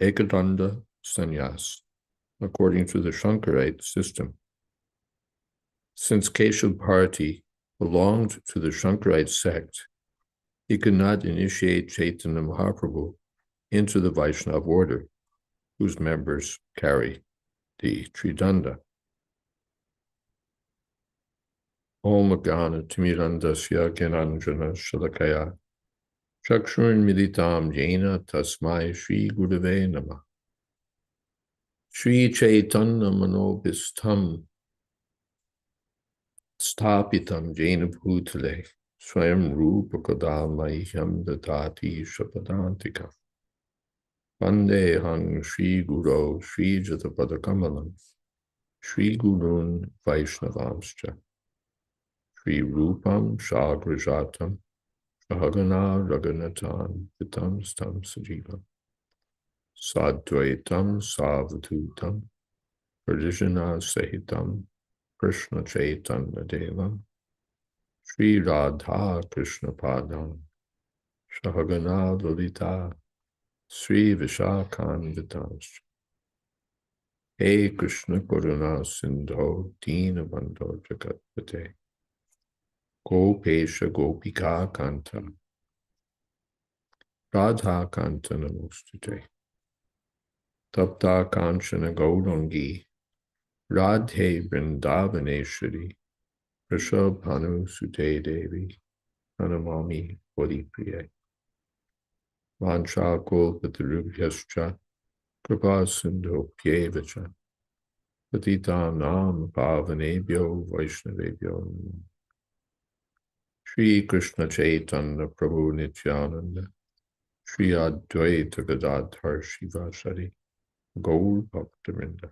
Ekadanda Sannyas, according to the Shankarite system. Since Keshav belonged to the Shankarite sect, he could not initiate Chaitanya Mahaprabhu into the Vaishnava order, whose members carry the Tridanda. Om Gana Timirandasya Gyananjana Shalakaya Chakshurun Militam Jena Tasmai Shri Gurave Namah. Shri Chaitanya Manobhistam Stapitam Jena Bhutale Swayam Rupa Kadamaiham Dadati Shapadantika Vande Hang Shri Guru Shri Jatapada Kamalam Shri Gurun Vaishnavamscha Shri Rupam Shagrajatam Shahagana Raganatan Vitam Stam Sajivam Sadvaitam Savatutam Pradishana Sahitam Krishna Chaitanya Devam Shri Radha Krishna Padam Shahagana Lalita Sri Vishakhan Vitamsh Hey Krishna Karuna Sindho Dina Bandho Jagatpate Gopesha Gopika Kanta Radha Kanta Namostute Tapta Kanchana Gaurangi Radhe Vrindavaneshwari Rishabhanu Sute Devi Pranamami Puripriye Vancha Kolpatarubhyascha Kripa Sindho Pyevacha Patitam Nam Pavanebhyo Vaishnavebhyo Shri Krishna Chaitanya Prabhu Nityananda Shri Advaita Gadadhar Shivasari Gaur Bhaktavinda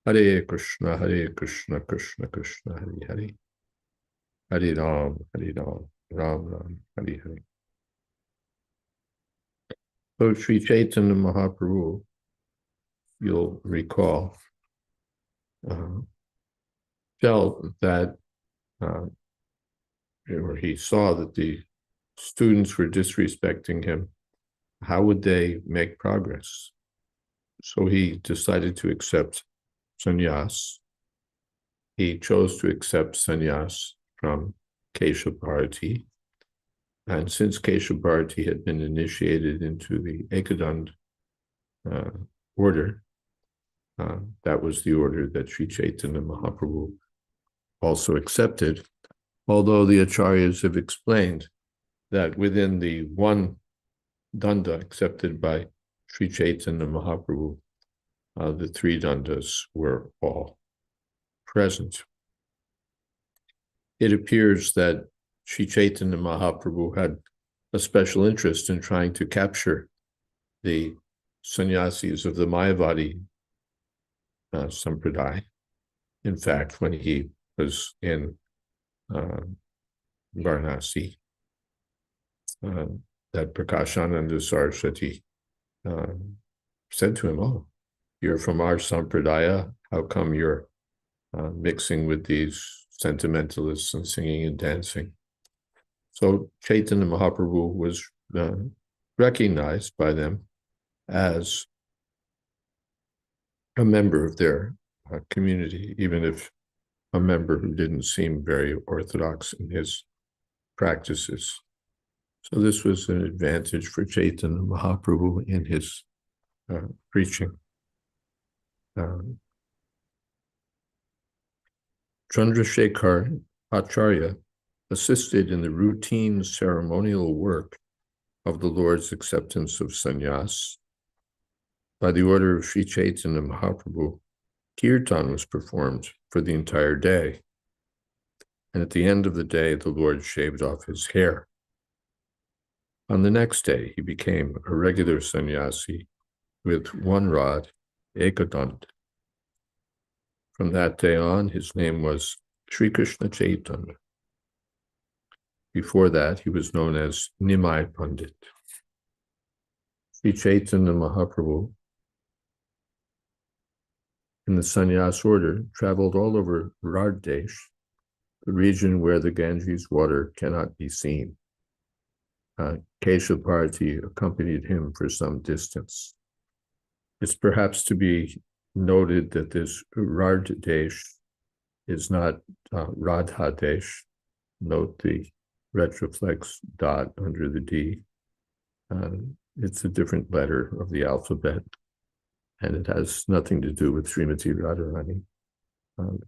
Hare Krishna Krishna Krishna Hare Hare Hare Ram Ram Ram Hare Hare. So Sri Chaitanya Mahaprabhu, you'll recall, felt that, or he saw that the students were disrespecting him. How would they make progress? So he decided to accept sannyas. He chose to accept sannyas from Keshav. And since Keshav had been initiated into the Ekadand order, that was the order that Sri Chaitanya Mahaprabhu also accepted, although the Acharyas have explained that within the one danda accepted by Sri Chaitanya Mahaprabhu, the three dandas were all present. It appears that Sri Chaitanya Mahaprabhu had a special interest in trying to capture the sannyasis of the Mayavadi Sampradaya. In fact, when he was in Varanasi, that Prakashananda Saraswati said to him, "Oh, you're from our Sampradaya. How come you're mixing with these sentimentalists and singing and dancing?" So Chaitanya Mahaprabhu was recognized by them as a member of their community, even if a member who didn't seem very orthodox in his practices. So this was an advantage for Chaitanya Mahaprabhu in his preaching. Chandrasekhar Acharya assisted in the routine ceremonial work of the Lord's acceptance of sannyas. By the order of Sri Chaitanya Mahaprabhu, kirtan was performed for the entire day. And at the end of the day, the Lord shaved off his hair. On the next day, he became a regular sannyasi with one rod, Ekadanda. From that day on, his name was Sri Krishna Chaitanya. Before that, he was known as Nimai Pandit. Sri Chaitanya Mahaprabhu, in the sannyas order, traveled all over Rardesh, the region where the Ganges water cannot be seen. Keshav accompanied him for some distance. It's perhaps to be noted that this Rardadesh is not Radhadesh. Note the retroflex dot under the D. It's a different letter of the alphabet, and it has nothing to do with Srimati Radharani.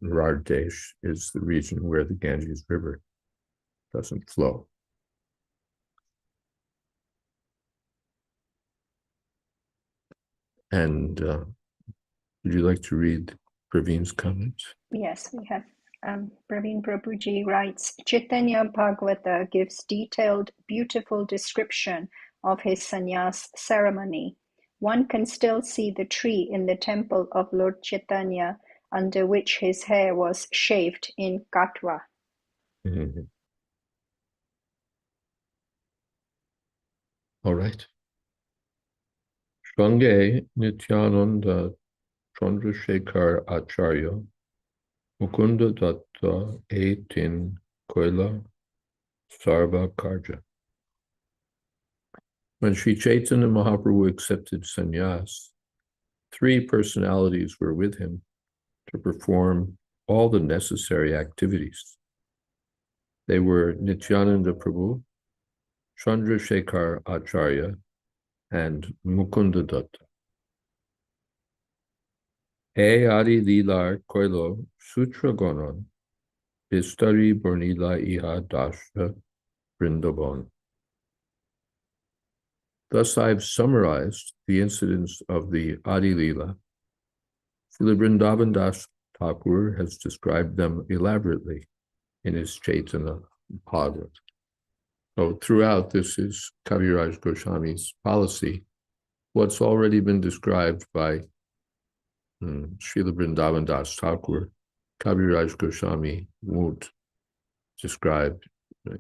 Rardadesh is the region where the Ganges River doesn't flow. And would you like to read Praveen's comments? Yes, we have. Praveen Prabhuji writes, Chaitanya Bhagavata gives detailed, beautiful description of his sannyas ceremony. One can still see the tree in the temple of Lord Chaitanya under which his hair was shaved in Katwa. Mm-hmm. All right. Shange Nityananda Chandrasekhar Acharya Mukunda Datta Etin Koila Sarva Karja. When Sri Chaitanya Mahaprabhu accepted sannyas, 3 personalities were with him to perform all the necessary activities. They were Nityananda Prabhu, Chandrasekhar Acharya, and Mukunda Datta. E Adi Lilar Koilo Sutra Gonon, Bistari Bornila Iha Dasha Vrindavan. Thus I've summarized the incidents of the Adi Lila. Srila Vrindavan Das Thakur has described them elaborately in his Chaitanya Bhagavat. So throughout, this is Kaviraj Goswami's policy. What's already been described by Srila Vrindavan Das Thakur, Kaviraj Goswami won't describe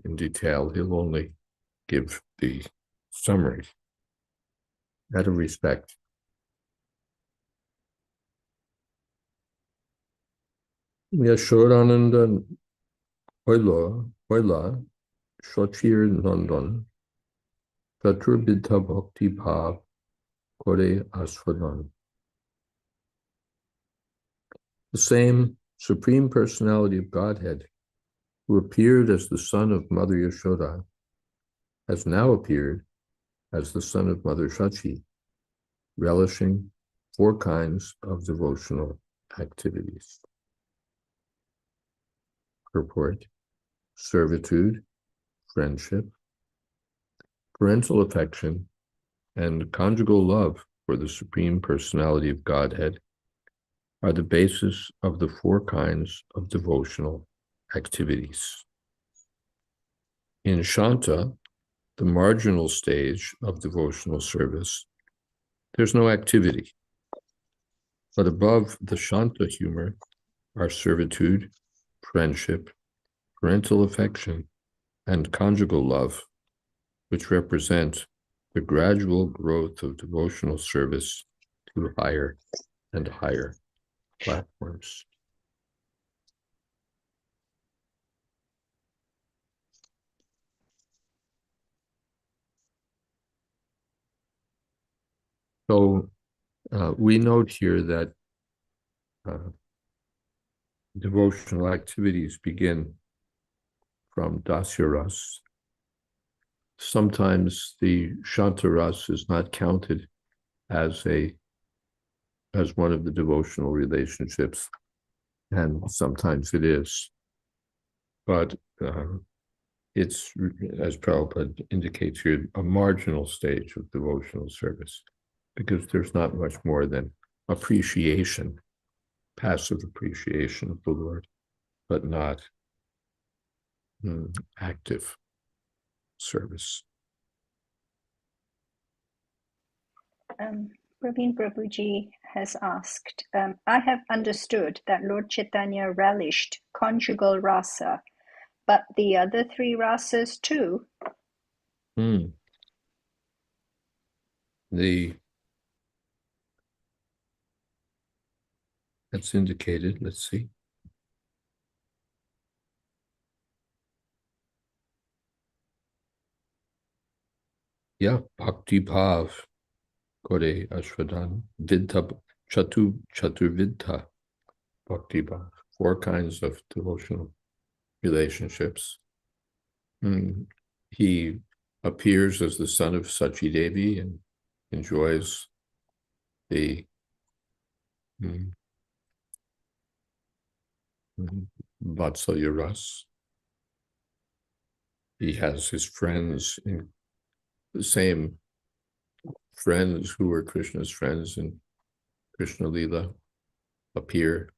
in detail. He'll only give the summary out of respect. Yashodananda Oila Shochir Nandan Chatur Bidha Bhakti Bhav Kore Aswadan. The same Supreme Personality of Godhead, who appeared as the son of Mother Yashoda, has now appeared as the son of Mother Shachi, relishing 4 kinds of devotional activities. Purport: servitude, friendship, parental affection, and conjugal love for the Supreme Personality of Godhead are the basis of the 4 kinds of devotional activities. In Shanta, the marginal stage of devotional service, there's no activity. But above the Shanta humor are servitude, friendship, parental affection, and conjugal love, which represent the gradual growth of devotional service to higher and higher platforms. So we note here that devotional activities begin from Dasya Ras. Sometimes the Shanta Ras is not counted as one of the devotional relationships, and sometimes it is. But it's, as Prabhupada indicates here, a marginal stage of devotional service, because there's not much more than appreciation, passive appreciation of the Lord, but not active service. Praveen Prabhuji has asked, I have understood that Lord Chaitanya relished conjugal rasa, but the other 3 rasas too? That's indicated, let's see. Yeah, Bhakti Bhav Kore Ashvadan Vidta Chaturvidta Bhakti Bhav. 4 kinds of devotional relationships. He appears as the son of Sachi Devi and enjoys the Vatsalya Ras. He has his friends, the same friends who were Krishna's friends in Krishna Lila, appear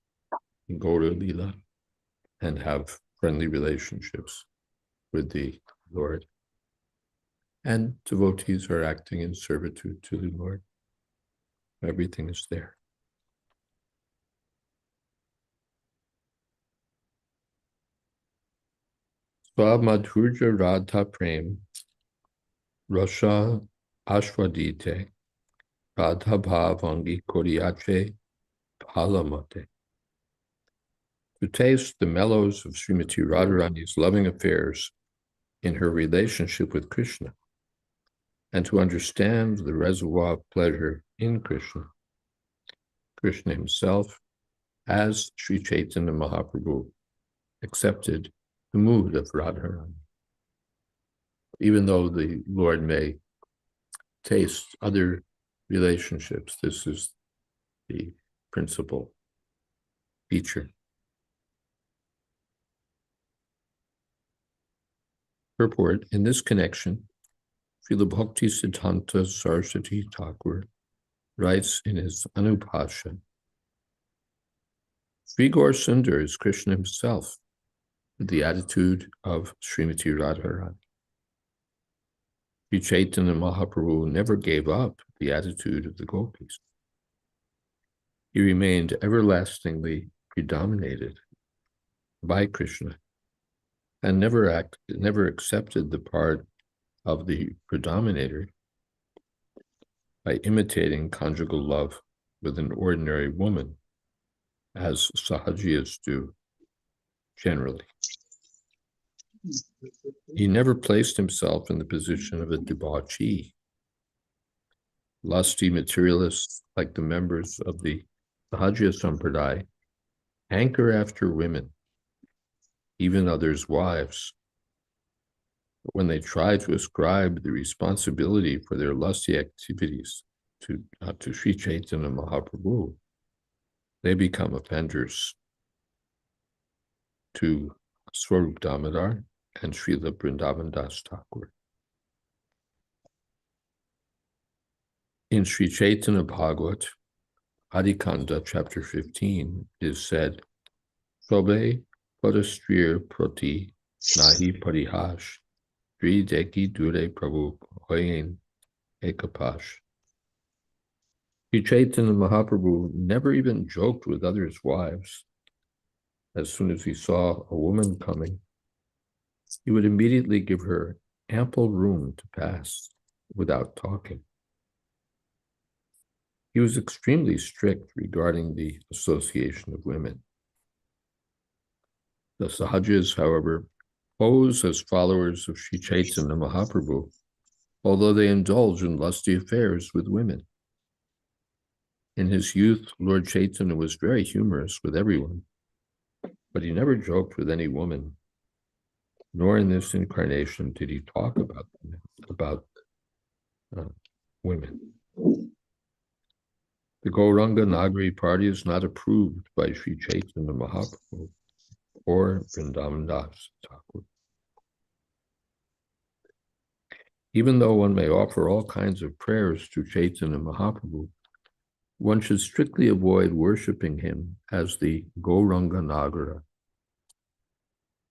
in Gaura Lila and have friendly relationships with the Lord. And devotees are acting in servitude to the Lord. Everything is there. Swamadhurja Radha Prem Rasha Ashwadite Radha Bhavangi Koriache Palamate. To taste the mellows of Srimati Radharani's loving affairs in her relationship with Krishna, and to understand the reservoir of pleasure in Krishna, Krishna himself, as Sri Chaitanya Mahaprabhu, accepted the mood of Radharani. Even though the Lord may taste other relationships, this is the principal feature. Purport: in this connection, Srila Bhakti Siddhanta Saraswati Thakur writes in his Anupasha, Sri Gaur Sundar is Krishna himself, with the attitude of Srimati Radharani. Sri Chaitanya Mahaprabhu never gave up the attitude of the gopis. He remained everlastingly predominated by Krishna and never accepted the part of the predominator by imitating conjugal love with an ordinary woman, as Sahajiyas do generally. He never placed himself in the position of a debauchee. Lusty materialists, like the members of the Sahajiya Sampradaya, hanker after women, even others' wives. But when they try to ascribe the responsibility for their lusty activities to Sri Chaitanya Mahaprabhu, they become offenders to Swarup Damodar and Srila Vrindavan Das Thakur. In Sri Chaitanya Bhagavat, Adikanda, chapter 15, is said, Sobe Padastrir Prati Nahi Parihash Sri Deki Dure Prabhu Hoyen Ekapash. Sri Chaitanya Mahaprabhu never even joked with others' wives. As soon as he saw a woman coming, he would immediately give her ample room to pass without talking. He was extremely strict regarding the association of women. The Sahajis, however, pose as followers of Sri Chaitanya Mahaprabhu, although they indulge in lusty affairs with women. In his youth, Lord Chaitanya was very humorous with everyone, but he never joked with any woman, nor in this incarnation did he talk about women. The Gauranga Nagari party is not approved by Sri Chaitanya Mahaprabhu or Vrindavan Das Thakur. Even though one may offer all kinds of prayers to Chaitanya Mahaprabhu, one should strictly avoid worshipping him as the Gauranga Nagara.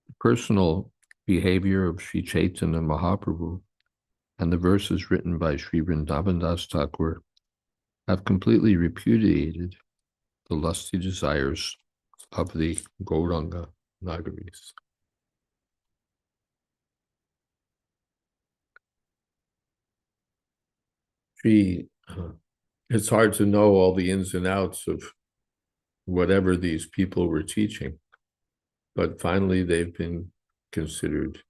The personal behavior of Sri Chaitanya Mahaprabhu and the verses written by Sri Vrindavan Das Thakur have completely repudiated the lusty desires of the Gauranga Nagaris. It's hard to know all the ins and outs of whatever these people were teaching, but finally they've been considered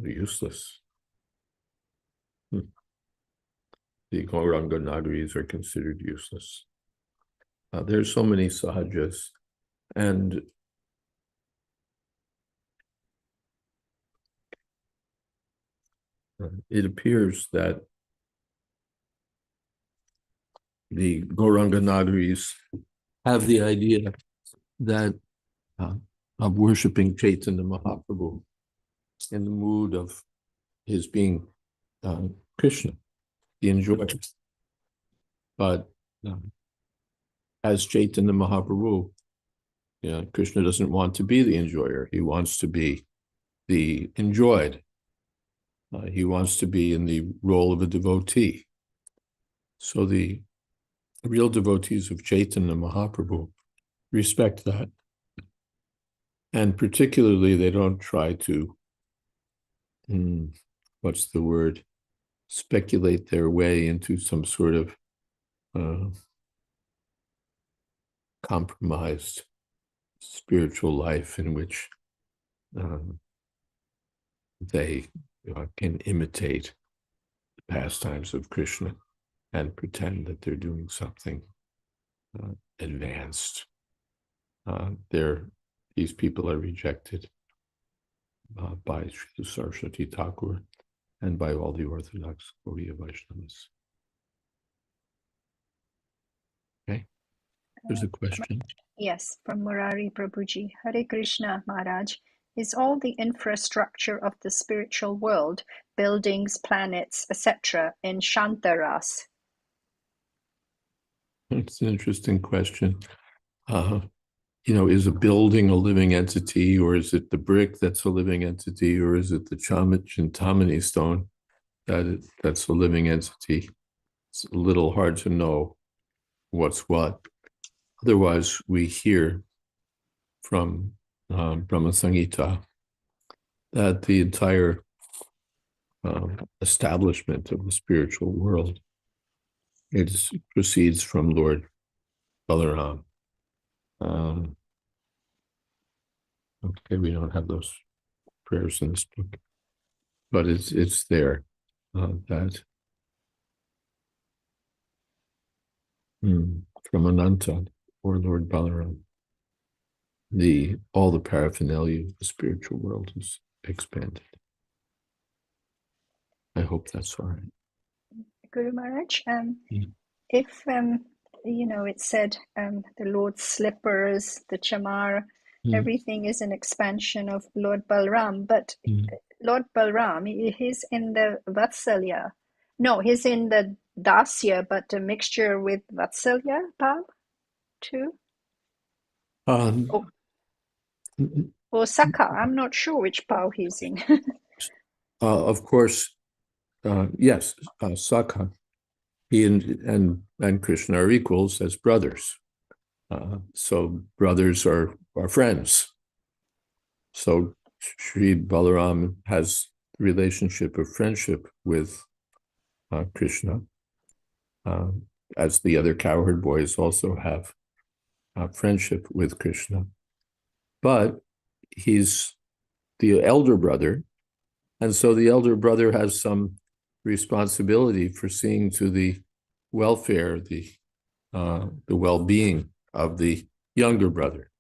useless. the Gauranga Nagaris are considered useless. There's so many sahajas, and it appears that the Gauranga Nagaris have the idea that of worshiping Chaitanya Mahaprabhu in the mood of his being Krishna, the enjoyer. But as Chaitanya Mahaprabhu, Krishna doesn't want to be the enjoyer. He wants to be the enjoyed. He wants to be in the role of a devotee. So the real devotees of Chaitanya Mahaprabhu respect that. And particularly, they don't try to, speculate their way into some sort of compromised spiritual life in which they can imitate the pastimes of Krishna and pretend that they're doing something advanced. These people are rejected by Srila Saraswati Thakur and by all the Orthodox Gaudiya Vaishnavas. Okay, there's a question. Yes, from Murari Prabhuji. Hare Krishna Maharaj. Is all the infrastructure of the spiritual world, buildings, planets, etc., in Shantaras? It's an interesting question. Is a building a living entity, or is it the brick that's a living entity, or is it the Chintamani stone that's a living entity? It's a little hard to know what's what. Otherwise, we hear from Brahma Samhita that the entire establishment of the spiritual world proceeds from Lord Balaram. Okay, we don't have those prayers in this book, but it's there that from Ananta or Lord Balaram, all the paraphernalia of the spiritual world is expanded. I hope that's all right. Guru Maharaj, if it said the Lord's slippers, the chamar, everything is an expansion of Lord Balram, but Lord Balram, he's in the Vatsalya. No, he's in the Dasya, but a mixture with Vatsalya Bhav too? Or Sakha, I'm not sure which Bhav he's in. Of course, yes, Sakha. He and Krishna are equals as brothers. So brothers are friends. So Sri Balaram has a relationship of friendship with Krishna, as the other cowherd boys also have friendship with Krishna. But he's the elder brother, and so the elder brother has some responsibility for seeing to the welfare, the well-being of the younger brother.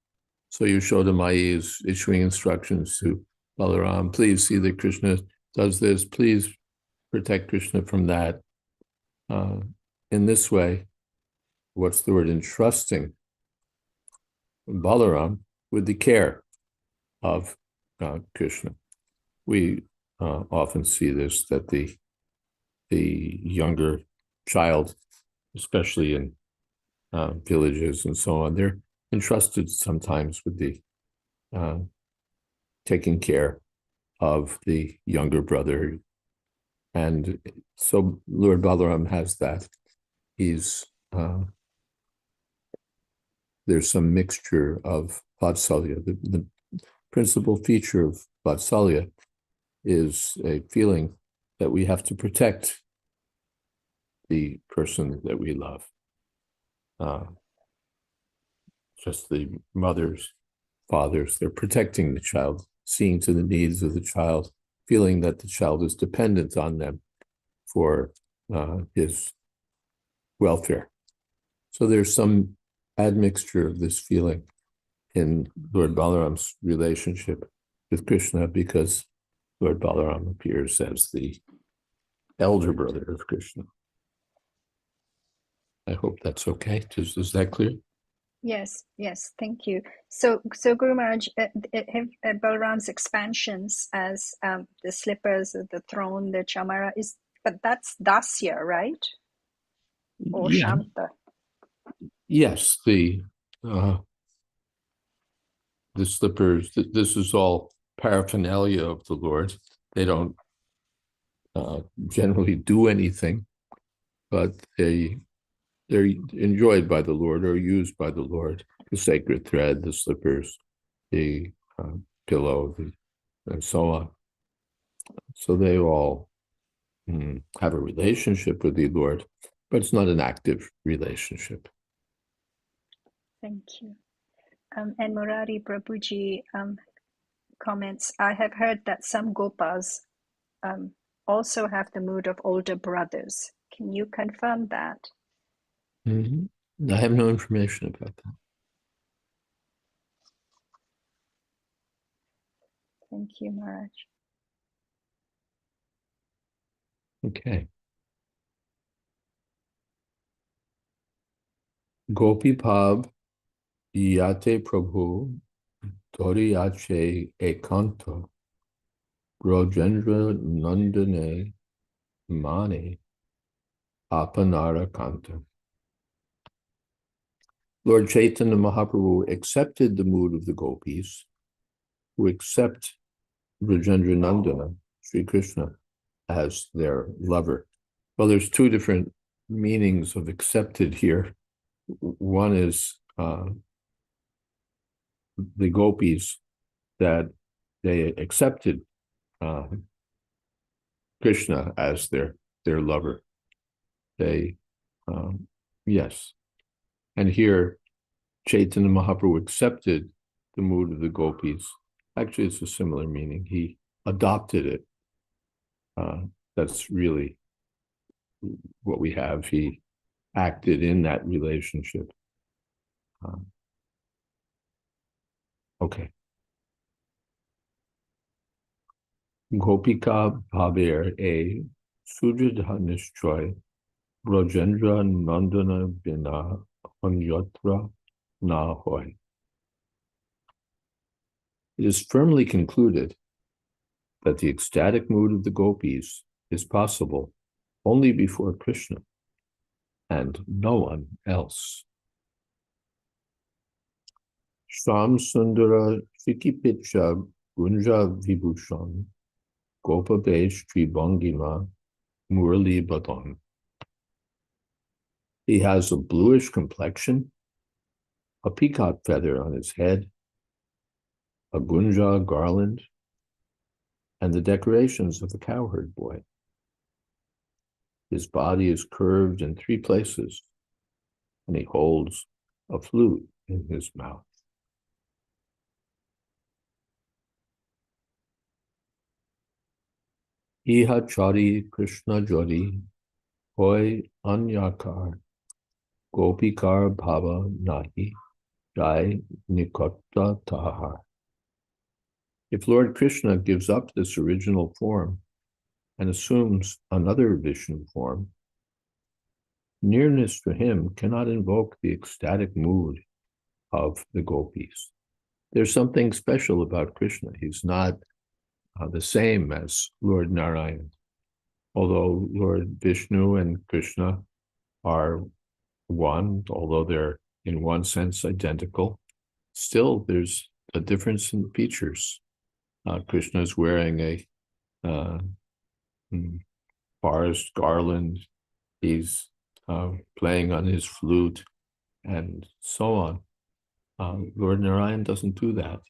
So Yashoda Mai is issuing instructions to Balaram, please see that Krishna does this, please protect Krishna from that. In this way, entrusting Balaram with the care of Krishna. We often see this, that the younger child, especially in villages and so on, they're entrusted sometimes with the taking care of the younger brother. And so Lord Balaram has that. There's some mixture of Vatsalya. The principal feature of Vatsalya is a feeling that we have to protect the person that we love. Just the mothers, fathers, they're protecting the child, seeing to the needs of the child, feeling that the child is dependent on them for his welfare. So there's some admixture of this feeling in Lord Balaram's relationship with Krishna, because Lord Balaram appears as the elder brother of Krishna. I hope that's okay. Is that clear? Yes, thank you. So Guru Maharaj, Balaram's expansions as the slippers, the throne, the chamara but that's Dasya, right? Or Yeah. Shanta? Yes, the slippers. This is all paraphernalia of the Lord. They don't generally do anything, but they're enjoyed by the Lord or used by the Lord. The sacred thread, the slippers, the pillow, and so on. So they all have a relationship with the Lord, but it's not an active relationship. Thank you. And Murari Prabhuji comments, I have heard that some Gopas also have the mood of older brothers. Can you confirm that? I have no information about that. Thank you, Maharaj. Okay. Gopi Pab Yate Prabhu Doriyache Ekanto Brojendra Nandane Mane Apanara Kanta. Lord Chaitanya Mahaprabhu accepted the mood of the gopis, who accept Brajendra Nandana, Sri Krishna, as their lover. Well, there's two different meanings of accepted here. One is the gopis, that they accepted Krishna as their lover. They, yes. And here, Chaitanya Mahaprabhu accepted the mood of the gopis. Actually, it's a similar meaning. He adopted it. That's really what we have. He acted in that relationship. Okay. Gopika Bhaber A. Sujadha Nishchoy Brajendra Nandana Bina Anyatra Na Hoy. It is firmly concluded that the ecstatic mood of the gopis is possible only before Krishna and no one else. Sham Sundara Shikipicha Gunja Vibhushan Gopa Besh Tribhangima Murali Badon. He has a bluish complexion, a peacock feather on his head, a gunja garland, and the decorations of the cowherd boy. His body is curved in three places, and he holds a flute in his mouth. Iha Chari Krishna Jodi Hoy Anyakar Gopikar Bhava Nahi Jai Nikotta Tahar. If Lord Krishna gives up this original form and assumes another Vishnu form, nearness to him cannot invoke the ecstatic mood of the gopis. There's something special about Krishna. He's not the same as Lord Narayan. Although Lord Vishnu and Krishna are one, although they're in one sense identical, still there's a difference in features. Krishna is wearing a forest garland. He's playing on his flute and so on. Lord Narayan doesn't do that.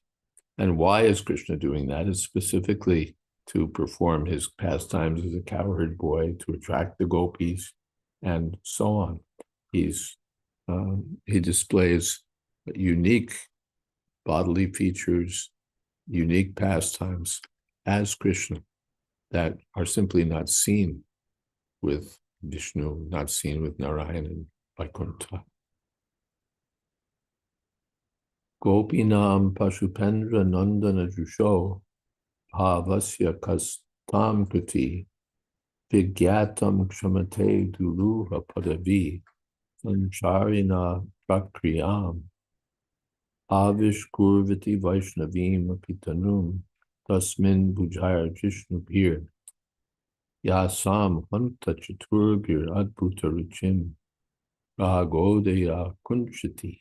And why is Krishna doing that? It's specifically to perform his pastimes as a cowherd boy, to attract the gopis, and so on. He displays unique bodily features, unique pastimes as Krishna that are simply not seen with Vishnu not seen with Narayan and Vaikuntha. Gopinam Pashupendra Nandana Jusho Bhavasya Kastam Kriti Vigyatam Kshamate Duluha Padavi Sancharina Prakriyam Avish Kurvati Vaishnavim Apitanum Tasmin Bujayar Jishnubhir Yasam Hanta Chaturgir Adbhuta Ruchim Rahagodeya Kunchati.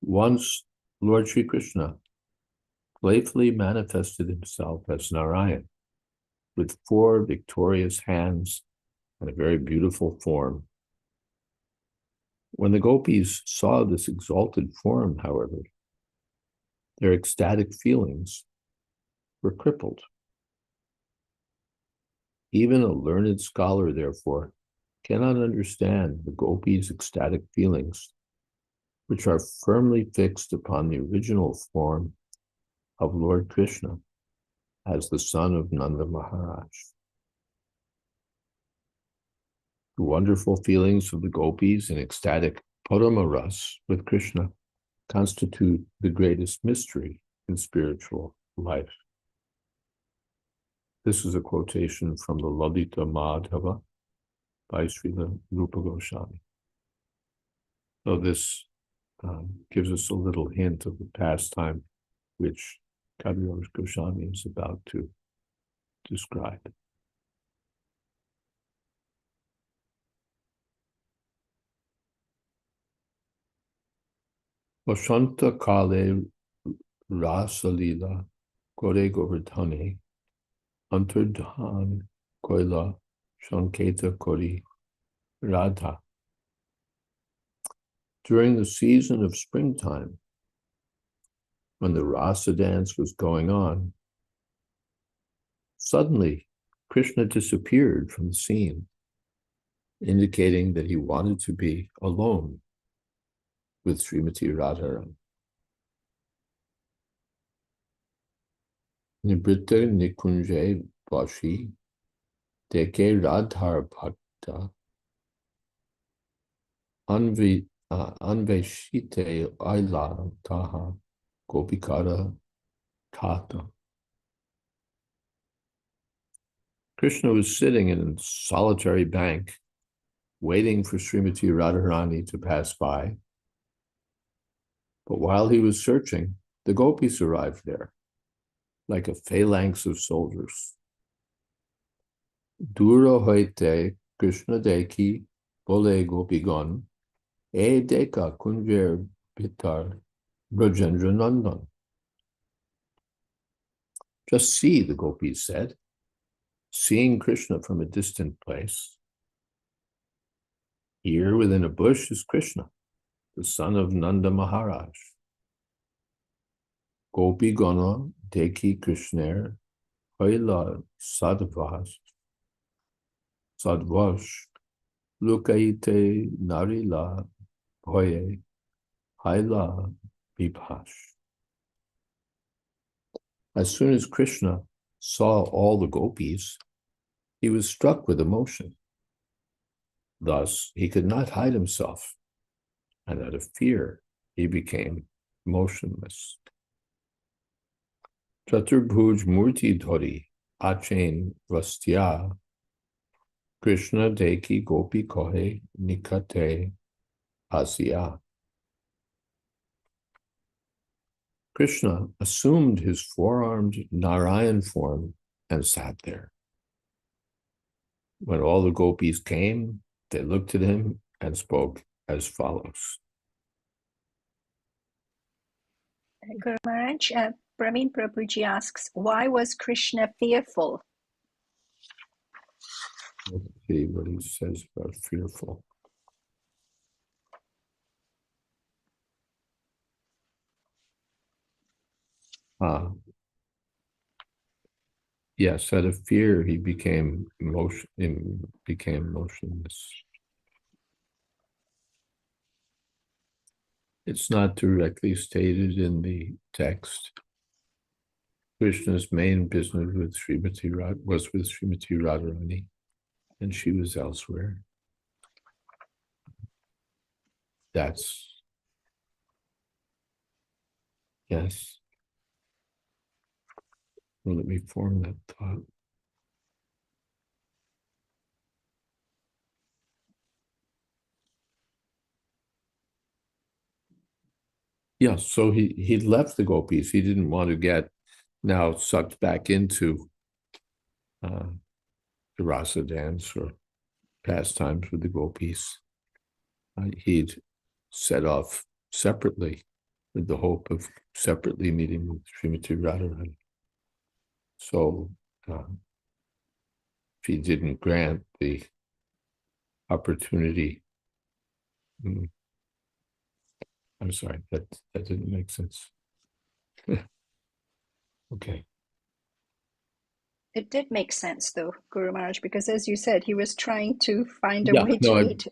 Once Lord Sri Krishna playfully manifested himself as Narayan with 4 victorious hands and a very beautiful form. When the gopis saw this exalted form, however, their ecstatic feelings were crippled. Even a learned scholar, therefore, cannot understand the gopis' ecstatic feelings, which are firmly fixed upon the original form of Lord Krishna as the son of Nanda Maharaj. The wonderful feelings of the gopis in ecstatic Paramaras with Krishna constitute the greatest mystery in spiritual life. This is a quotation from the Lalita Madhava by Srila Rupa Goswami. So this gives us a little hint of the pastime which Kaviraj Goswami is about to describe. Vashanta Kale Rasalila Kore Govardhane Antardhan Koila Shanketa Kori Radha. During the season of springtime, when the rasa dance was going on, suddenly Krishna disappeared from the scene, indicating that he wanted to be alone with Srimati Radharani. Nibrita Nikunje Vashi Deke Radhar Bhakta Anveshite Aila Taha Gopikara Tata. Krishna was sitting in a solitary bank, waiting for Srimati Radharani to pass by. But while he was searching, the gopis arrived there, like a phalanx of soldiers. Dura hoite Krishna deki bole gopigon e deka kunjer bitar Brajendra Nandan. Just see, the gopis said, seeing Krishna from a distant place. Here within a bush is Krishna, the son of Nanda Maharaj. Gopi Gana Deki Krishner Haila Sadvash Lukaite Narila Hoye Haila Vibhash. As soon as Krishna saw all the gopis, he was struck with emotion. Thus, he could not hide himself, and out of fear, he became motionless. Chaturbhuj Murti Dhori Achain Vastya Krishna Deki Gopi Kohe Nikate Asya. Krishna assumed his 4-armed Narayan form and sat there. When all the gopis came, they looked at him and spoke as follows. Guru Maharaj, Praveen Prabhuji asks, why was Krishna fearful? Let's see what he says about fearful. Yes, out of fear, he became motionless. It's not directly stated in the text. Krishna's main business was with Srimati Radharani. and she was elsewhere. That's, yes. Well, let me form that thought. Yeah, so he left the gopis. He didn't want to get now sucked back into the rasa dance or pastimes with the gopis. He'd set off separately with the hope of separately meeting with Srimati Radharani. So if he didn't grant the opportunity, I'm sorry, that didn't make sense. Okay. It did make sense, though, Guru Maharaj, because as you said, he was trying to find a way to meet.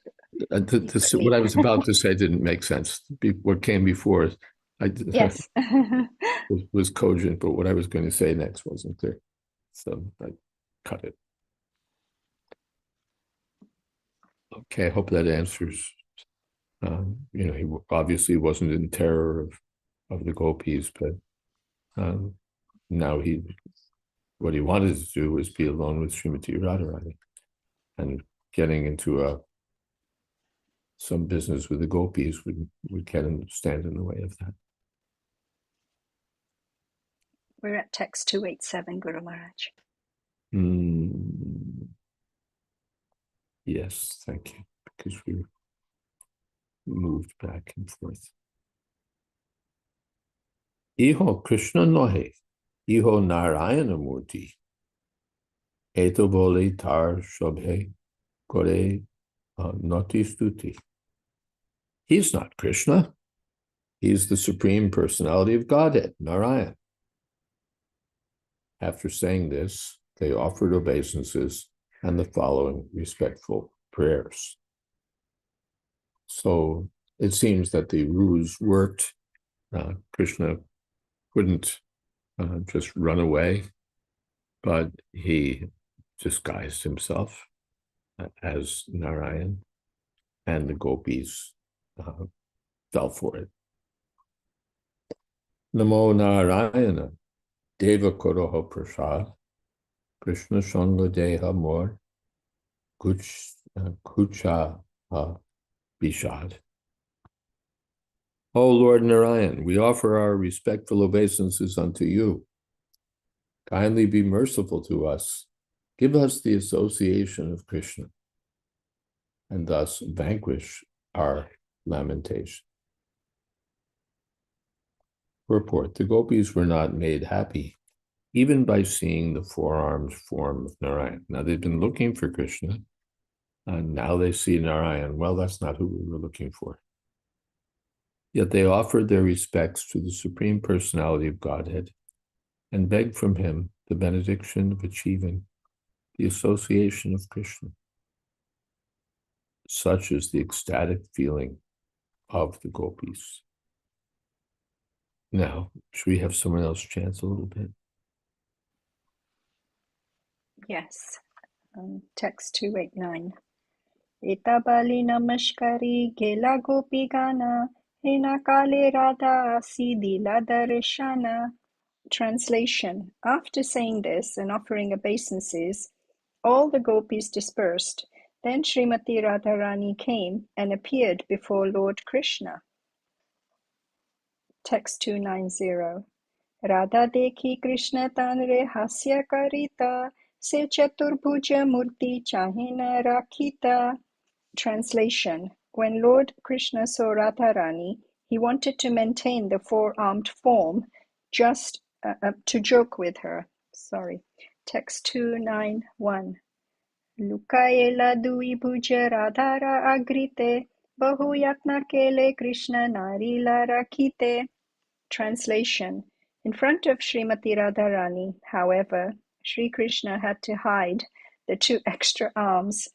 What I was about to say didn't make sense. What came before Yes. was cogent, but what I was going to say next wasn't clear. So I cut it. Okay, I hope that answers. He obviously wasn't in terror of the gopis, but now what he wanted to do was be alone with Srimati Radharani, and getting into some business with the gopis would get him stand in the way of that. We're at text 287, Guru Maharaj. Yes, thank you, because we moved back and forth. Iho Krishna nohe, iho Narayana Murti, eto bole tar shobhe kore noti stuti. He's not Krishna. He's the Supreme Personality of Godhead, Narayan. After saying this, they offered obeisances and the following respectful prayers. So it seems that the ruse worked. Krishna couldn't just run away, but he disguised himself as Narayan, and the gopis fell for it. Namo Narayana, Deva Koroho Prasad, Krishna Shanga Deha Mor, Kucha Bishad. O Lord Narayan, we offer our respectful obeisances unto you. Kindly be merciful to us. Give us the association of Krishna, and thus vanquish our lamentation. Purport: the gopis were not made happy even by seeing the four-armed form of Narayan. Now they've been looking for Krishna, and now they see Narayan. Well, that's not who we were looking for. Yet they offered their respects to the Supreme Personality of Godhead and begged from him the benediction of achieving the association of Krishna. Such is the ecstatic feeling of the gopis. Now, should we have someone else chant a little bit? Yes. Text 289. Etabali namaskari gela gopi gana, hena kale radha sidila darshana. Translation. After saying this and offering obeisances, all the gopis dispersed. Then Srimati Radharani came and appeared before Lord Krishna. Text 290. Radha dekhi Krishna tanre hasya karita, se chaturbhuja murti chahina rakhita. Translation. When Lord Krishna saw Radharani, he wanted to maintain the four-armed form just to joke with her. Text 291. Lukaela dui bhuja radhara agrite, bahu yatna kele Krishna narila rakhite. Translation. In front of Srimati Radharani, however, Sri Krishna had to hide the two extra arms.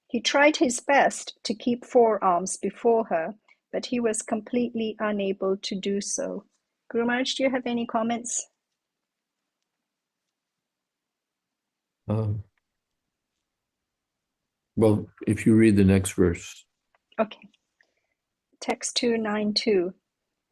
He tried his best to keep four arms before her, but he was completely unable to do so. Guru Maharaj, do you have any comments? Well, if you read the next verse. Okay. Text 292.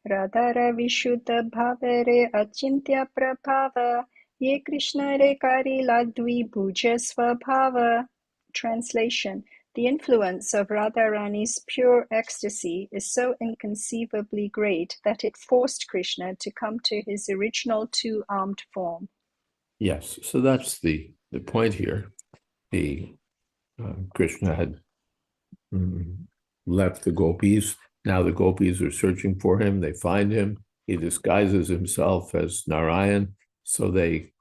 Radhara Vishuddha Bhavere Achintya Prabhava Ye Krishna Re Kari Ladvi Bhuja Svabhava. Translation. The influence of Radharani's pure ecstasy is so inconceivably great that it forced Krishna to come to his original two-armed form. Yes, so that's the point here. Krishna had left the gopis. Now the gopis are searching for him. They find him. He disguises himself as Narayan. So they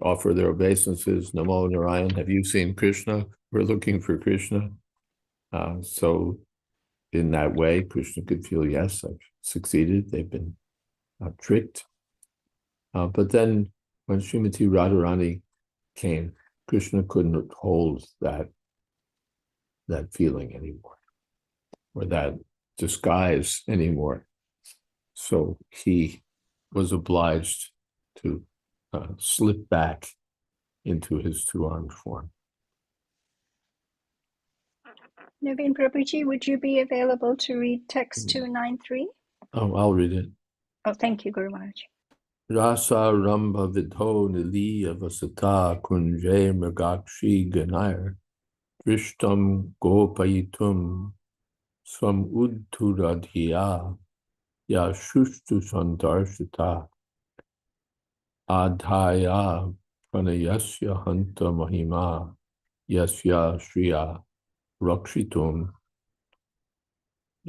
offer their obeisances. Namo Narayan, have you seen Krishna? We're looking for Krishna. So in that way, Krishna could feel, yes, I've succeeded. They've been tricked. But then when Srimati Radharani came, Krishna couldn't hold that feeling anymore, or that disguise anymore. So he was obliged to slip back into his two-armed form. Naveen Prabhuji, would you be available to read text 293? Oh, I'll read it. Oh, thank you, Guru Maharaj. Rasa Rambha Vidho Niliya Vasata Kunjay Mragakshi Ganayar Drishtam Gopayitum Swam Udturadhiya Ya Shushtu Sandarshita Adhaya Pranayasya Hanta Mahima Yasya Shriya Rakshitum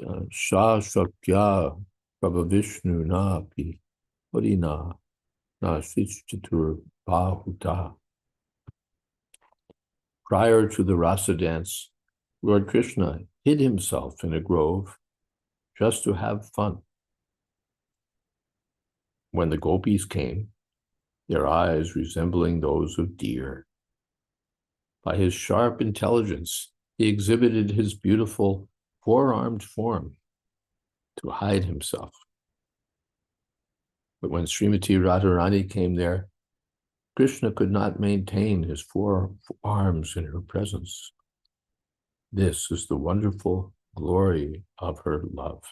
Shashakya Prabhavishnu Napi Harina Nashishchatur Bahuta. Prior to the rasa dance, Lord Krishna hid himself in a grove just to have fun. When the gopis came, their eyes resembling those of deer, by his sharp intelligence, he exhibited his beautiful four-armed form to hide himself. But when Srimati Radharani came there, Krishna could not maintain his four arms in her presence. This is the wonderful glory of her love.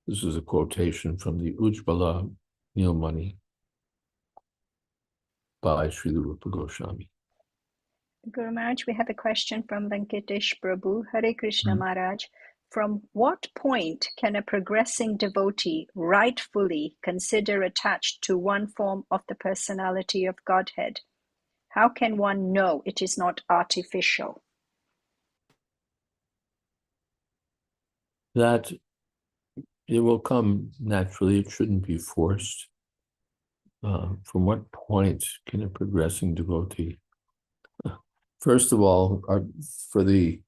This is a quotation from the Ujjvala Nilmani by Srila Rupa Goswami. Guru Maharaj, we have a question from Venkatesh Prabhu. Hare Krishna Maharaj. From what point can a progressing devotee rightfully consider attached to one form of the personality of Godhead? How can one know it is not artificial? That it will come naturally, it shouldn't be forced. From what point can a progressing devotee? First of all, for the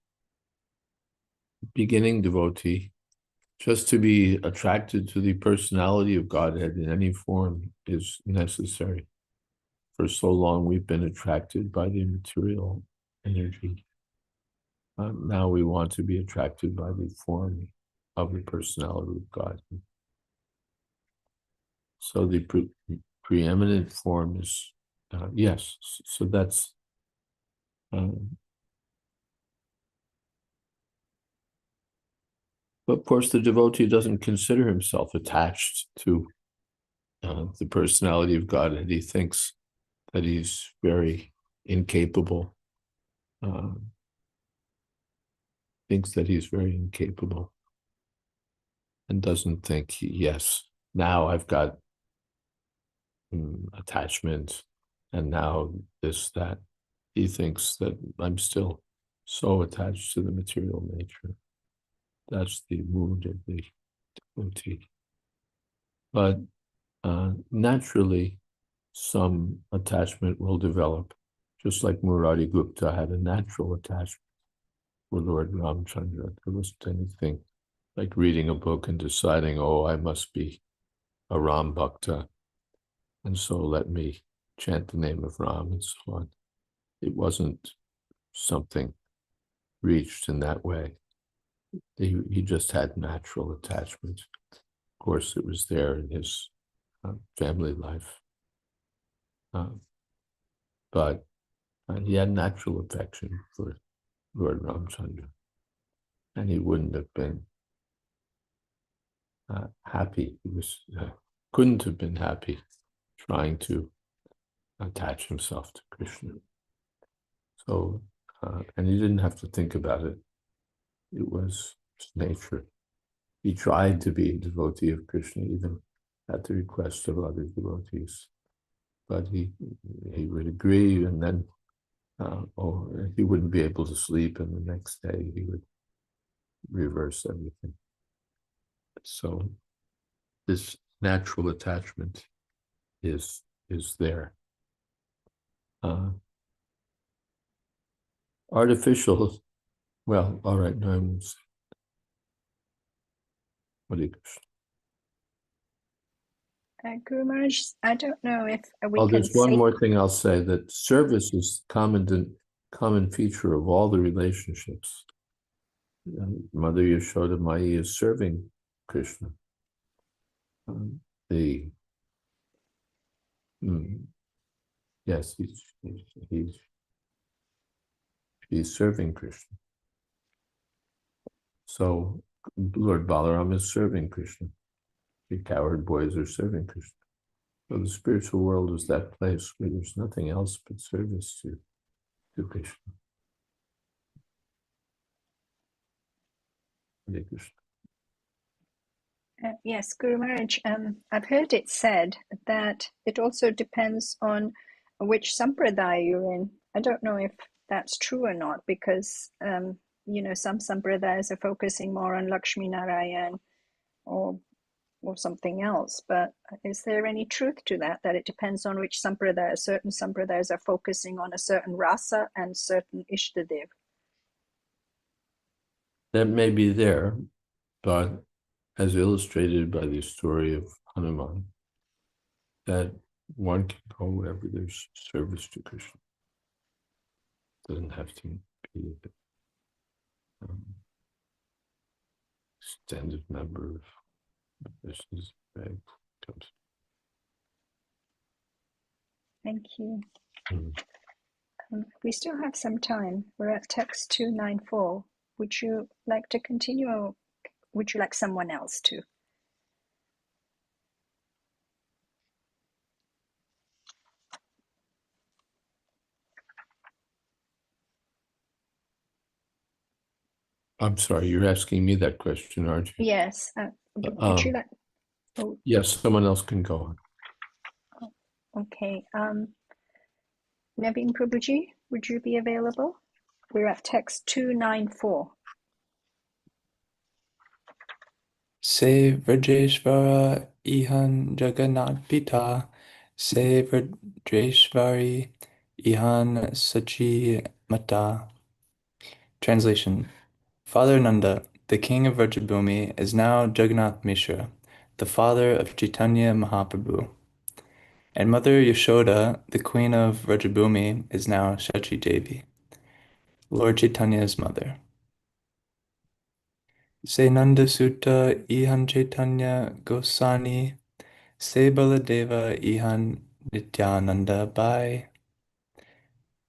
beginning devotee, just to be attracted to the personality of Godhead in any form is necessary. For so long, we've been attracted by the material energy. Now we want to be attracted by the form of the personality of God. So the preeminent form is, yes, so that's, but of course the devotee doesn't consider himself attached to the personality of God, and he thinks that he's very incapable, and doesn't think, yes, now I've got attachment, and now this, that. He thinks that I'm still so attached to the material nature. That's the mood of the devotee. But naturally, some attachment will develop, just like Murari Gupta had a natural attachment for Lord Ramchandra. There wasn't anything like reading a book and deciding, oh, I must be a Ram Bhakta, and so let me chant the name of Ram and so on. It wasn't something reached in that way. He just had natural attachment. Of course, it was there in his family life. But He had natural affection for Lord Ramchandra, and he wouldn't have been happy. He was couldn't have been happy trying to attach himself to Krishna. So, and he didn't have to think about it. It was his nature. He tried to be a devotee of Krishna, even at the request of other devotees. But he would agree, and then he wouldn't be able to sleep, and the next day he would reverse everything. So this natural attachment is there. Artificial, well, all right, no, I won't say. What do you? Guru Maharaj, I don't know if we can there's one more thing I'll say, that service is common feature of all the relationships. Mother Yashoda Mai is serving Krishna. Yes, he's serving Krishna. So Lord Balaram is serving Krishna. The cowherd boys are serving Krishna. So the spiritual world is that place where there's nothing else but service to Krishna. Hare Krishna. Yes, Guru Maharaj, I've heard it said that it also depends on which sampradaya you're in. I don't know if that's true or not, because some sampradayas are focusing more on Lakshmi Narayan or something else. But is there any truth to that it depends on which sampradaya? Certain sampradayas are focusing on a certain rasa and certain Ishtadev. That may be there, but as illustrated by the story of Hanuman, that one can go wherever there's service to Krishna. It doesn't have to be an extended member of Krishna's bag. Thank you. We still have some time. We're at text 294. Would you like to continue, or would you like someone else to? I'm sorry, you're asking me that question, aren't you? Yes. Would you like? Oh. Yes, someone else can go on. Okay. Naveen Prabhuji, would you be available? We're at text 294. Se Vrajeshvara Ihan Jagannath Pita, Se Vrajeshvari Ihan Sachi Mata. Translation: Father Nanda, the king of Vrajabhumi, is now Jagannath Mishra, the father of Caitanya Mahaprabhu. And Mother Yashoda, the queen of Vrajabhumi, is now Shachi Devi, Lord Chaitanya's mother. Se Nanda Sutta Ihan Chaitanya Gosani, Se Baladeva Ihan Nityananda Bai.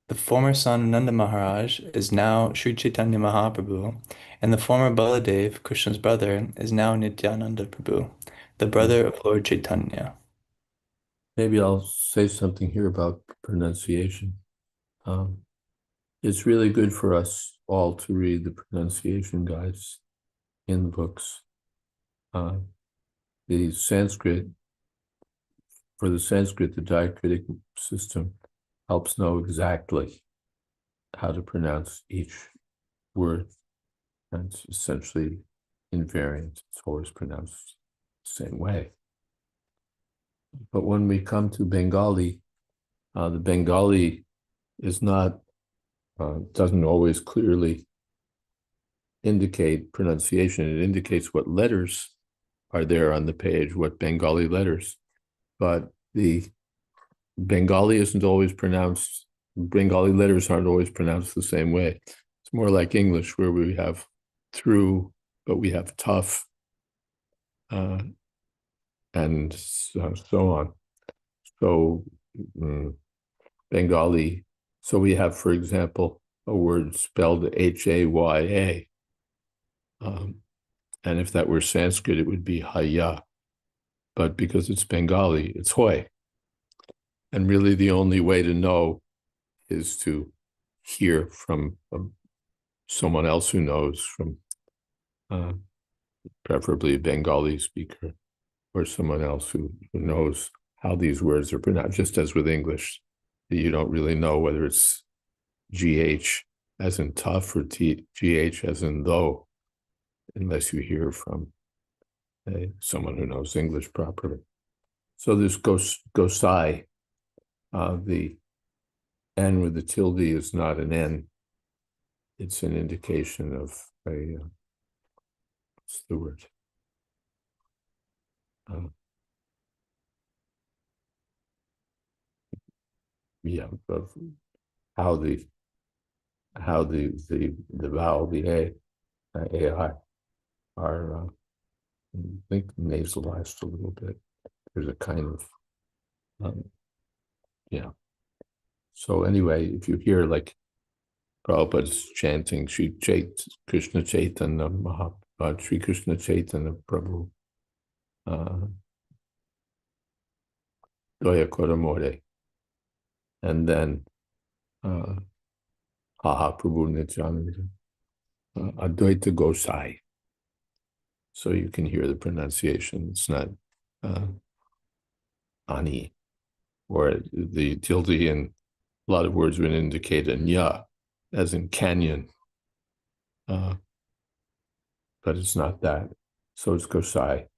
The former son of Nanda Maharaj is now Sri Chaitanya Mahaprabhu, and the former Baladev, Krishna's brother, is now Nityananda Prabhu, the brother of Lord Chaitanya. Maybe I'll say something here about pronunciation. It's really good for us all to read the pronunciation guides in the books. The Sanskrit, the diacritic system helps know exactly how to pronounce each word. And it's essentially invariant. It's always pronounced the same way. But when we come to Bengali, the Bengali is not, doesn't always clearly indicate pronunciation. It indicates what letters are there on the page, what Bengali letters. But the Bengali isn't always pronounced, Bengali letters aren't always pronounced the same way. It's more like English, where we have through, but we have tough, and so on. So Bengali So we have, for example, a word spelled H-A-Y-A. And if that were Sanskrit, it would be Haya. But because it's Bengali, it's Hoy. And really the only way to know is to hear from someone else who knows, from preferably a Bengali speaker or someone else who knows how these words are pronounced, just as with English. You don't really know whether it's GH as in tough or GH as in though, unless you hear from someone who knows English properly. So this Gosai, the N with the tilde is not an N. It's an indication of a, what's the word? Yeah, of how the vowel, the AI, are, I think, nasalized a little bit. There's a kind of, yeah. So anyway, if you hear like Prabhupada's chanting Krishna Chaitanya Mahaprabhu, Sri Krishna Chaitanya Prabhu, Doya Kodamore, and then Haha Prabhu Nityananda, Advaita Gosai. So you can hear the pronunciation. It's not Ani, or the tilde in a lot of words would indicate a nya, as in canyon. But it's not that. So it's Gosai.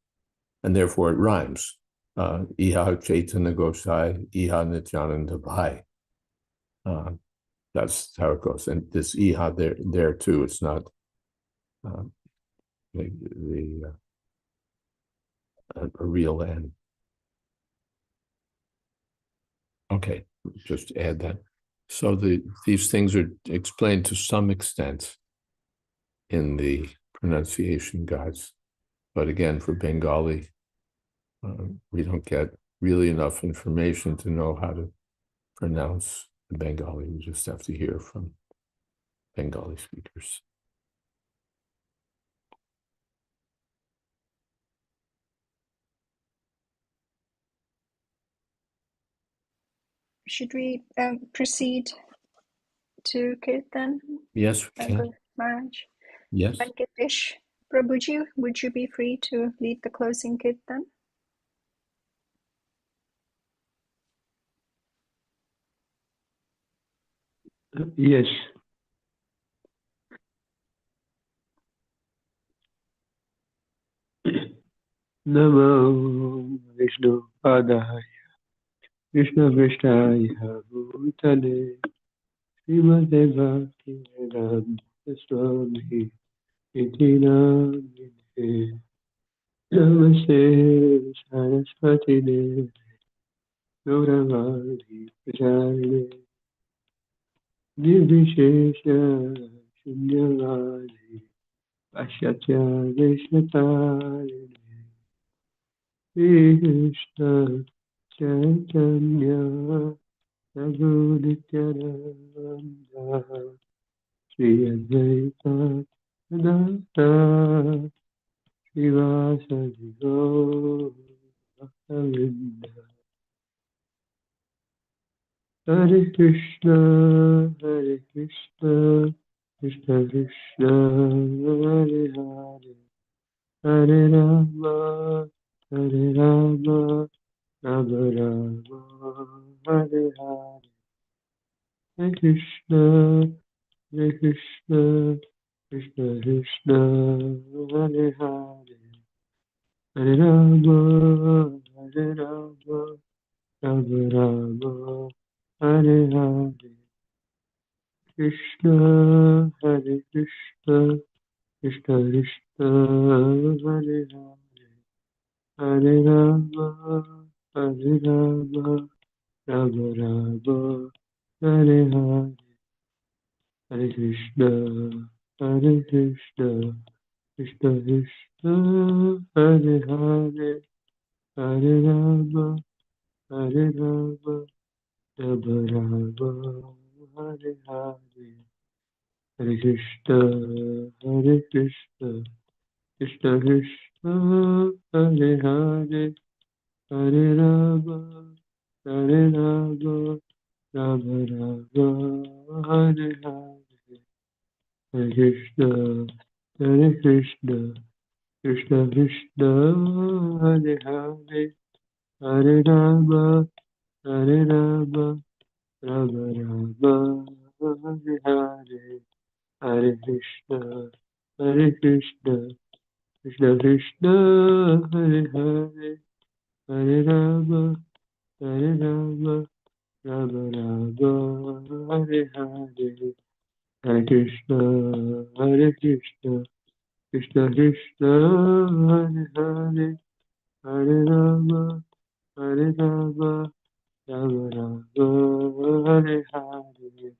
And therefore it rhymes. Iha Chaitanya Gosai, Iha Nityananda Bhai. That's how it goes. And this Iha there too, it's not a real N. Okay, just add that. So these things are explained to some extent in the pronunciation guides. But again, for Bengali, we don't get really enough information to know how to pronounce the Bengali. We just have to hear from Bengali speakers. Should we proceed to Kirtan? Yes, we can. Maharaj? Yes. Venkatesh Prabhuji, would you be free to lead the closing Kirtan? Yes. Namo Vishnu Padaya Krishna Vishtaya Bhutale Srimate Bhakti Vedanta Swami Iti Namine Namaste Saraswati Devi Gauravadi Pracharine Nirvishesha Shunyavadi Pashatya Vishnatayane Shri Krishna Chaitanya Prabhu Nityananda Jayādvaita Vedanta Srivasadi Gaura Bhaktavinda Hare Krishna Krishna Krishna Hare Hare Hare Rama Rama Rama Hare Hare Hare Krishna Krishna Krishna Hare Hare Hare Rama Rama Hare Hare Krishna Hare Krishna Krishna Hare Hare Hare Rama Rama Hare Hare Hare Krishna Krishna Krishna Hare Hare Hare Rama Rama Rama Hare Hare, Hare Krishna, Hare Krishna, Krishna Krishna, Hare Hare, Hare Rama, Hare Rama, Rama Rama, Hare Hare, Hare Krishna, Hare Krishna, Krishna Krishna, Hare Hare, Hare Rama, Hare Rama, Rama Rama, Hare Hare, Hare Krishna, Hare Krishna, Krishna Krishna, Hare Hare, Hare Rama, Hare Rama, Rama Rama, Hare Hare, Hare Krishna, Hare Krishna, Krishna Krishna, Hare Hare, Hare Rama, Hare Rama, Rama Rama, Hare Hare,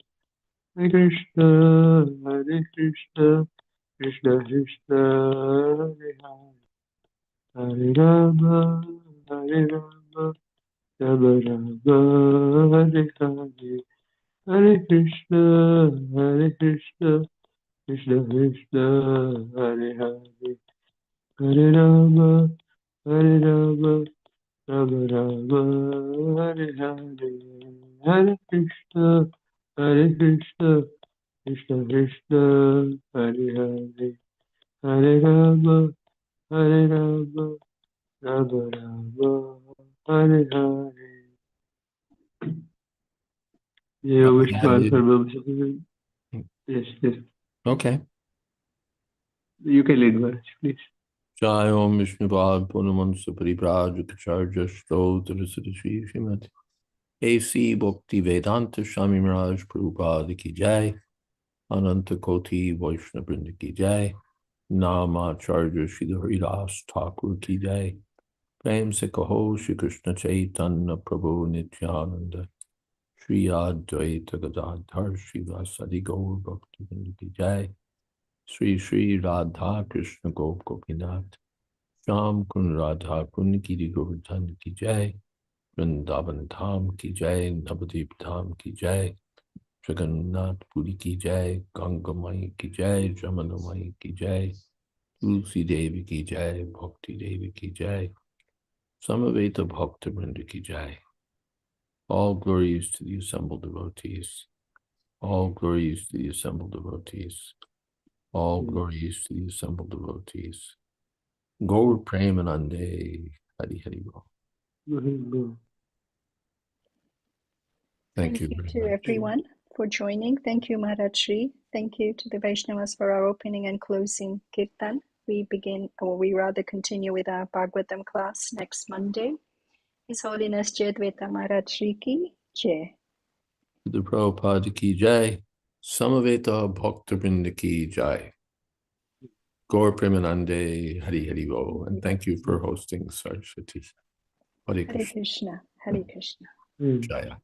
Hare Krishna, Hare Krishna, Krishna Krishna, Hare Hare, Hare Rama, Hare Rama, Rama Rama, Hare Hare, Hare Krishna, Hare Krishna, Krishna Krishna, Hare Hare, Hare Rama, Hare Rama, Rama Rama, Hare Hare, Hare Krishna, Hare Krishna, Krishna Krishna, Hare Hare, Hare Rama, Hare Rama, Rama Rama, Hare Hare. Yeah, which one for Yes, yes. Okay. You can lead, Maharaj, please. Jai Om Vishnu Pad Punamansa Paribraj Kacharya Stotara Sri Srimati A.C. Bhakti Vedanta Swami Maharaj Prabhupada Ki Jai Ananta Koti Vaishnava Vrinda Ki Jai Namacharya Shri Haridas Thakur Ki Jai Prem Se Kaho Shri Krishna Chaitanya Prabhu Nityananda Shri Jayādvaita Gadadhar Shri Vasadi Gaur Bhakti Vrinda Ki Jai Sri Sri Radha Krishna Gop Gopinath Sham Kun Radha Kun Giri Govardhan Ki Jai Vrindavan Dham Ki Jai Navadip Dham Ki Jai Jagannath Puri Ki Jai Ganga Mai Ki Jai Jamuna Mai Ki Jai Tulsi Devi Ki Jai Bhakti Devi Ki Jai Samaveta Bhakta Vrinda Ki Jai. All glories to the assembled devotees. All glories to the assembled devotees. All glories to the assembled devotees. Gaur Premanande Hari Hari Bol. Thank you very to much. everyone for joining. Thank you, Maharaj Shri. Thank you to the Vaishnavas for our opening and closing kirtan. We begin, or we rather continue with our Bhagavatam class next Monday. His Holiness Jayādvaita Maharaj Shri Ki Jai. The Prabhupada Ki Jai, Samaveta Bhakta Vrinda Ki Jai, Gaur Premanande Hari Hari Bo, and thank you for hosting Saraswati. Hare Hare Krishna. Krishna. Hare Krishna. Jaya.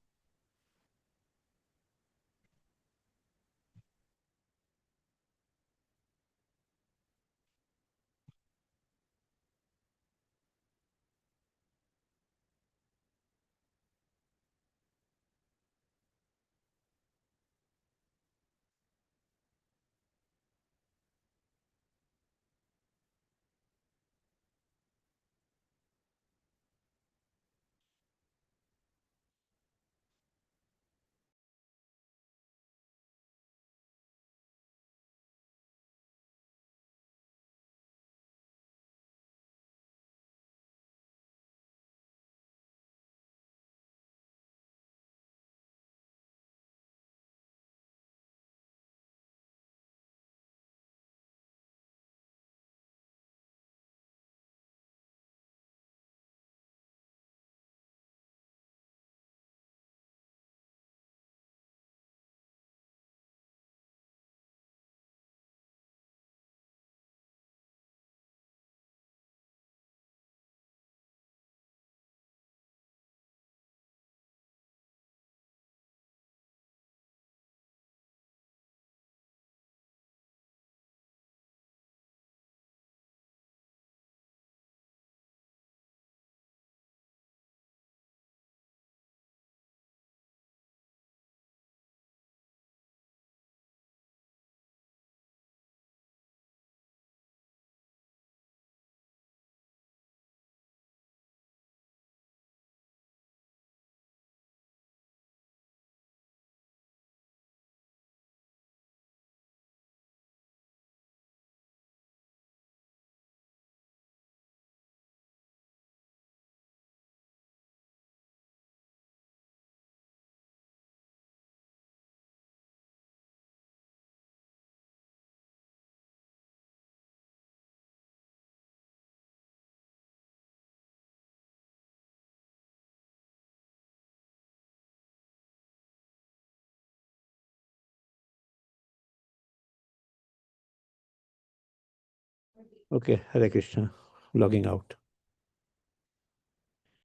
Okay, Hare Krishna. Logging out.